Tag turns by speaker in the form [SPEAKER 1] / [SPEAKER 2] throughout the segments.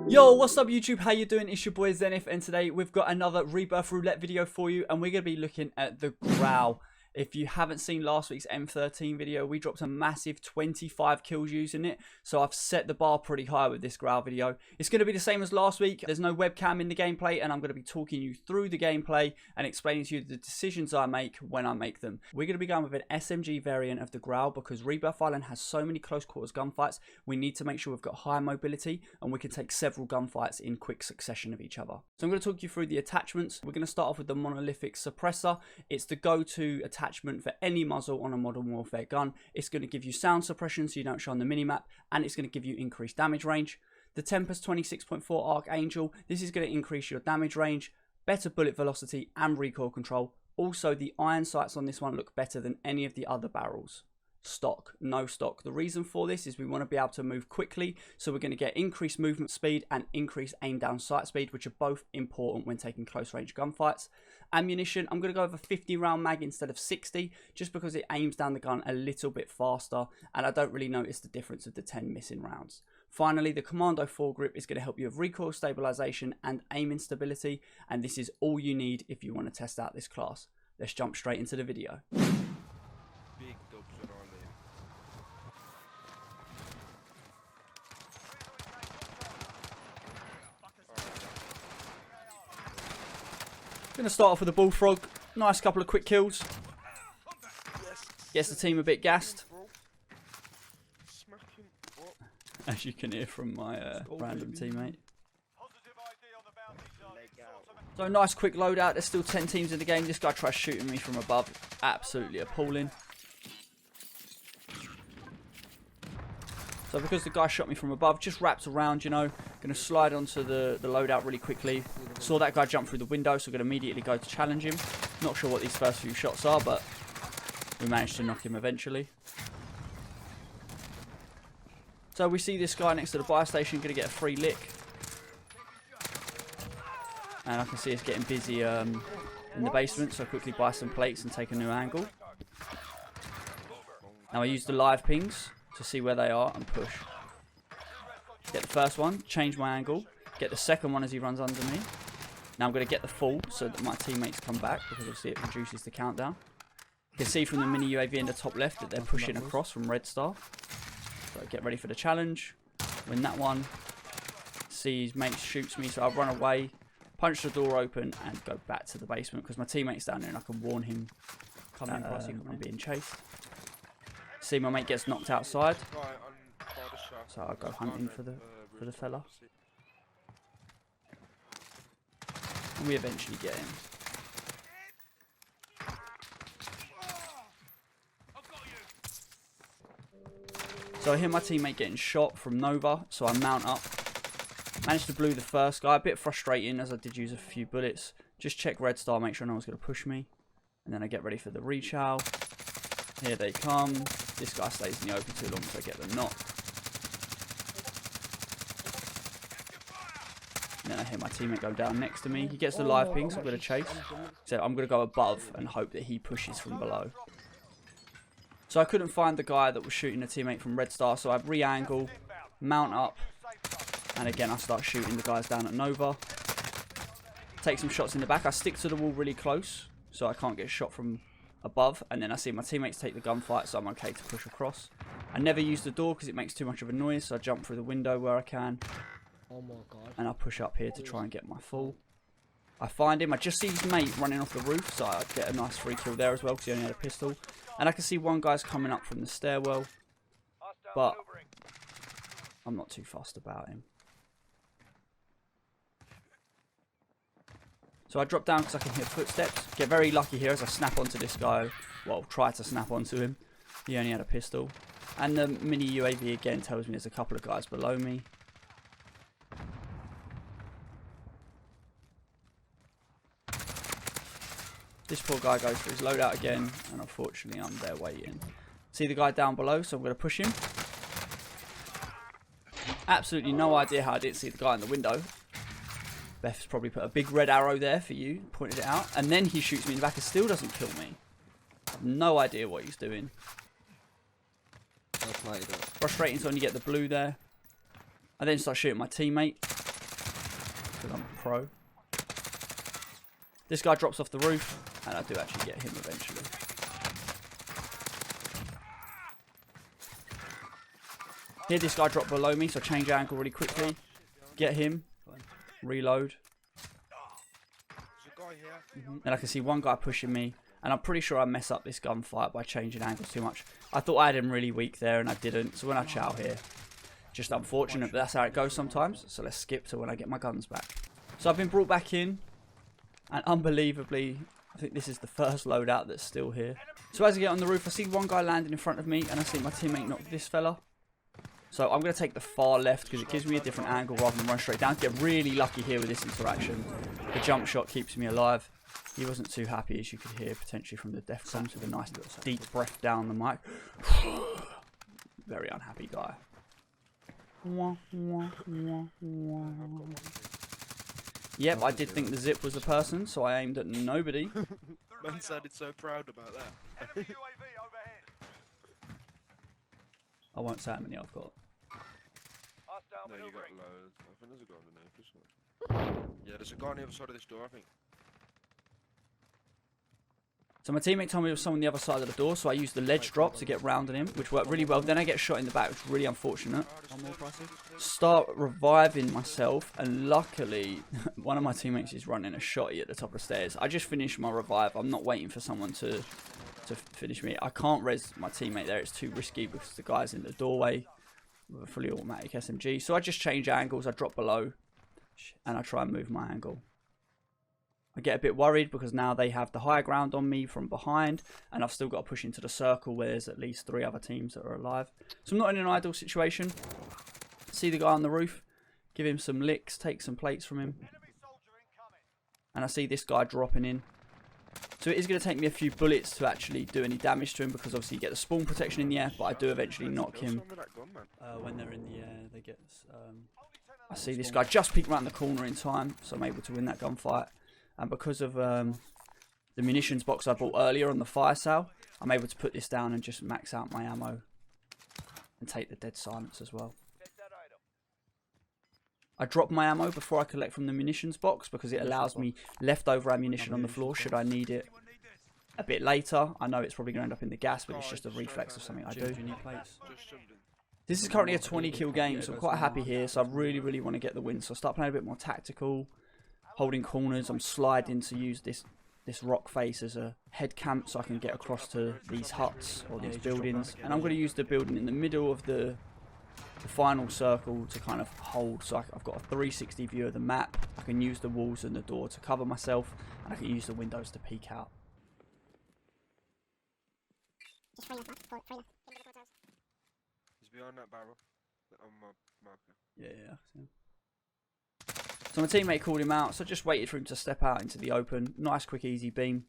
[SPEAKER 1] Yo, what's up YouTube? How you doing? It's your boy Zenith, and today we've got another Rebirth Roulette video for you, and we're going to be looking at the Grau. If you haven't seen last week's M13 video, we dropped a massive 25 kills using it, so I've set the bar pretty high with this Grau video. It's going to be the same as last week. There's no webcam in the gameplay, and I'm going to be talking you through the gameplay and explaining to you the decisions I make when I make them. We're going to be going with an SMG variant of the Grau because Rebirth Island has so many close quarters gunfights. We need to make sure we've got high mobility and we can take several gunfights in quick succession of each other. So I'm going to talk you through the attachments. We're going to start off with the monolithic suppressor. It's the go-to attachment for any muzzle on a Modern Warfare gun. It's going to give you sound suppression so you don't show on the minimap, and it's going to give you increased damage range. The Tempest 26.4 Archangel, this is going to increase your damage range, better bullet velocity and recoil control. Also, the iron sights on this one look better than any of the other barrels. Stock, no stock. The reason for this is we want to be able to move quickly, so we're going to get increased movement speed and increased aim down sight speed, which are both important when taking close range gunfights. Ammunition, I'm going to go with a 50 round mag instead of 60, just because it aims down the gun a little bit faster and I don't really notice the difference of the 10 missing rounds. Finally, the Commando foregrip is going to help you with recoil stabilization and aiming stability, and this is all you need if you want to test out this class. Let's jump straight into the video. Going to start off with a bullfrog. Nice couple of quick kills. Gets the team a bit gassed, as you can hear from my random teammate. So nice quick loadout. There's still 10 teams in the game. This guy tries shooting me from above. Absolutely appalling. So because the guy shot me from above, just wrapped around, you know. Going to slide onto the loadout really quickly. Saw that guy jump through the window, so going to immediately go to challenge him. Not sure what these first few shots are, but we managed to knock him eventually. So we see this guy next to the buy station, going to get a free lick. And I can see us getting busy in the basement, so I quickly buy some plates and take a new angle. Now I use the live pings to see where they are and push. Get the first one, change my angle, get the second one as he runs under me. Now I'm going to get the full so that my teammates come back, because obviously it reduces the countdown. You can see from the mini UAV in the top left that they're pushing across from Red Star. So get ready for the challenge. Win that one. See his mate shoots me, so I run away, punch the door open and go back to the basement because my teammate's down there and I can warn him that I'm being chased. See my mate gets knocked outside, so I go hunting for the fella. And we eventually get him. So I hear my teammate getting shot from Nova, so I mount up. Managed to blue the first guy, a bit frustrating as I did use a few bullets. Just check Red Star, make sure no one's going to push me. And then I get ready for the rechow. Here they come. This guy stays in the open too long, so I get the knock. And then I hear my teammate go down next to me. He gets the live ping, so I'm going to chase. So I'm going to go above and hope that he pushes from below. So I couldn't find the guy that was shooting a teammate from Red Star, so I re-angle, mount up, and again I start shooting the guys down at Nova. Take some shots in the back. I stick to the wall really close, so I can't get shot from above, and then I see my teammates take the gunfight, so I'm okay to push across. I never use the door because it makes too much of a noise, so I jump through the window where I can. Oh my God. And I push up here to try and get my full. I find him. I just see his mate running off the roof, so I get a nice free kill there as well because he only had a pistol. And I can see one guy's coming up from the stairwell, but I'm not too fussed about him. So I drop down because I can hear footsteps. Get very lucky here as I snap onto this guy. Well, try to snap onto him. He only had a pistol. And the mini UAV again tells me there's a couple of guys below me. This poor guy goes for his loadout again, and unfortunately I'm there waiting. See the guy down below, so I'm going to push him. Absolutely no idea how I didn't see the guy in the window. Beth's probably put a big red arrow there for you, pointed it out, and then he shoots me in the back and still doesn't kill me. I have no idea what he's doing. Frustrating, so when you get the blue there. I then start shooting my teammate. because I'm a pro. This guy drops off the roof, and I do actually get him eventually. Here, this guy dropped below me, so I change angle really quickly. Get him. Reload. And I can see one guy pushing me, and I'm pretty sure I mess up this gunfight by changing angles too much. I thought I had him really weak there, and I didn't. So when I chow here, just unfortunate, but that's how it goes sometimes. So let's skip to when I get my guns back. So I've been brought back in, and unbelievably, I think this is the first loadout that's still here. So as I get on the roof, I see one guy landing in front of me, and I see my teammate knock this fella. So I'm going to take the far left because it gives me a different angle rather than run straight down. Get really lucky here with this interaction. The jump shot keeps me alive. He wasn't too happy, as you could hear potentially from the def comes with a nice deep breath down the mic. Very unhappy guy. Yep, I did think the zip was a person, so I aimed at nobody.
[SPEAKER 2] Man sounded so proud about that.
[SPEAKER 1] I won't say how many I've got.
[SPEAKER 2] No, you got loads. I think there's a guy underneath, isn't there? Yeah, there's a guy on the other side of this door, I think.
[SPEAKER 1] So my teammate told me there was someone on the other side of the door, so I used the ledge drop to get round on him, which worked really well. Then I get shot in the back, which is really unfortunate. Start reviving myself, and luckily, one of my teammates is running a shotty at the top of the stairs. I just finished my revive. I'm not waiting for someone to finish me. I can't res my teammate there. It's too risky because the guy's in the doorway with a fully automatic SMG. So I just change angles. I drop below, and I try and move my angle. I get a bit worried because now they have the higher ground on me from behind, and I've still got to push into the circle where there's at least 3 other teams that are alive. So I'm not in an ideal situation. See the guy on the roof, give him some licks, take some plates from him, and I see this guy dropping in. So it is going to take me a few bullets to actually do any damage to him, because obviously you get the spawn protection in the air, but I do eventually knock him. When they're in the air, they get... I see this guy just peek around the corner in time, so I'm able to win that gunfight. And because of the munitions box I bought earlier on the fire sale, I'm able to put this down and just max out my ammo. And take the dead silence as well. I drop my ammo before I collect from the munitions box because it allows me leftover ammunition on the floor should I need it a bit later. I know it's probably going to end up in the gas, but it's just a reflex of something I do. This is currently a 20 kill game, so I'm quite happy here. So I really, really want to get the win. So I start playing a bit more tactical, holding corners. I'm sliding to use this rock face as a head camp so I can get across to these huts or these buildings. And I'm going to use the building in the middle of the final circle to kind of hold, so I've got a 360 view of the map. I can use the walls and the door to cover myself, and I can use the windows to peek out.
[SPEAKER 2] He's behind that barrel on my marker.
[SPEAKER 1] Yeah. So my teammate called him out, so I just waited for him to step out into the open. Nice, quick, easy beam.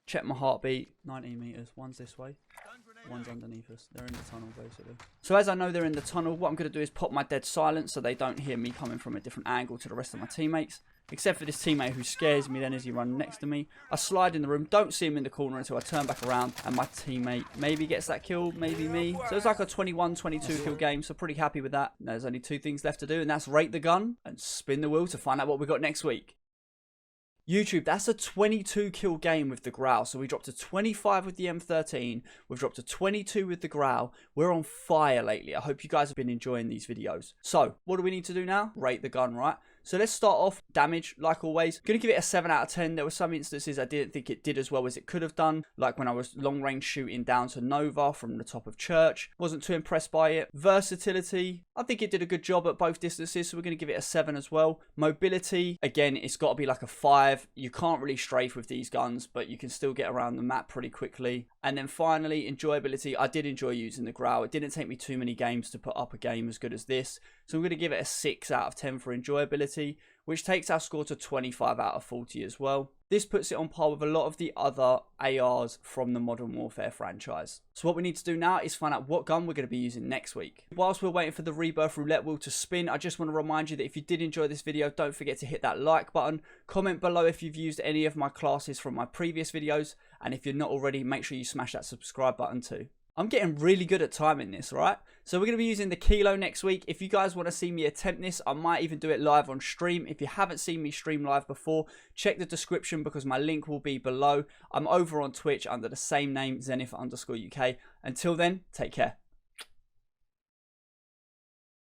[SPEAKER 1] Check my heartbeat. 19 meters. One's this way. One's underneath us. They're in the tunnel, basically. So as I know they're in the tunnel, what I'm going to do is pop my dead silence so they don't hear me coming from a different angle to the rest of my teammates. Except for this teammate who scares me then as he runs next to me. I slide in the room, don't see him in the corner until I turn back around, and my teammate maybe gets that kill, maybe me. So it's like a 21-22 kill game, so pretty happy with that. There's only 2 things left to do, and that's rate the gun and spin the wheel to find out what we got next week. YouTube, that's a 22 kill game with the Grau. So we dropped to 25 with the M13. We've dropped to 22 with the Grau. We're on fire lately. I hope you guys have been enjoying these videos. So what do we need to do now? Rate the gun, right? So let's start off damage, like always. Gonna give it a 7 out of 10. There were some instances I didn't think it did as well as it could have done. Like when I was long range shooting down to Nova from the top of church. Wasn't too impressed by it. Versatility, I think it did a good job at both distances. So we're gonna give it a 7 as well. Mobility, again, it's gotta be like a 5. You can't really strafe with these guns, but you can still get around the map pretty quickly. And then finally, enjoyability. I did enjoy using the Grau. It didn't take me too many games to put up a game as good as this. So I'm going to give it a 6 out of 10 for enjoyability, which takes our score to 25 out of 40 as well. This puts it on par with a lot of the other ARs from the Modern Warfare franchise. So what we need to do now is find out what gun we're going to be using next week. Whilst we're waiting for the Rebirth Roulette wheel to spin, I just want to remind you that if you did enjoy this video, don't forget to hit that like button. Comment below if you've used any of my classes from my previous videos. And if you're not already, make sure you smash that subscribe button too. I'm getting really good at timing this, right? So we're going to be using the kilo next week. If you guys want to see me attempt this, I might even do it live on stream. If you haven't seen me stream live before, check the description because my link will be below. I'm over on Twitch under the same name, Zenith_UK. Until then, take care.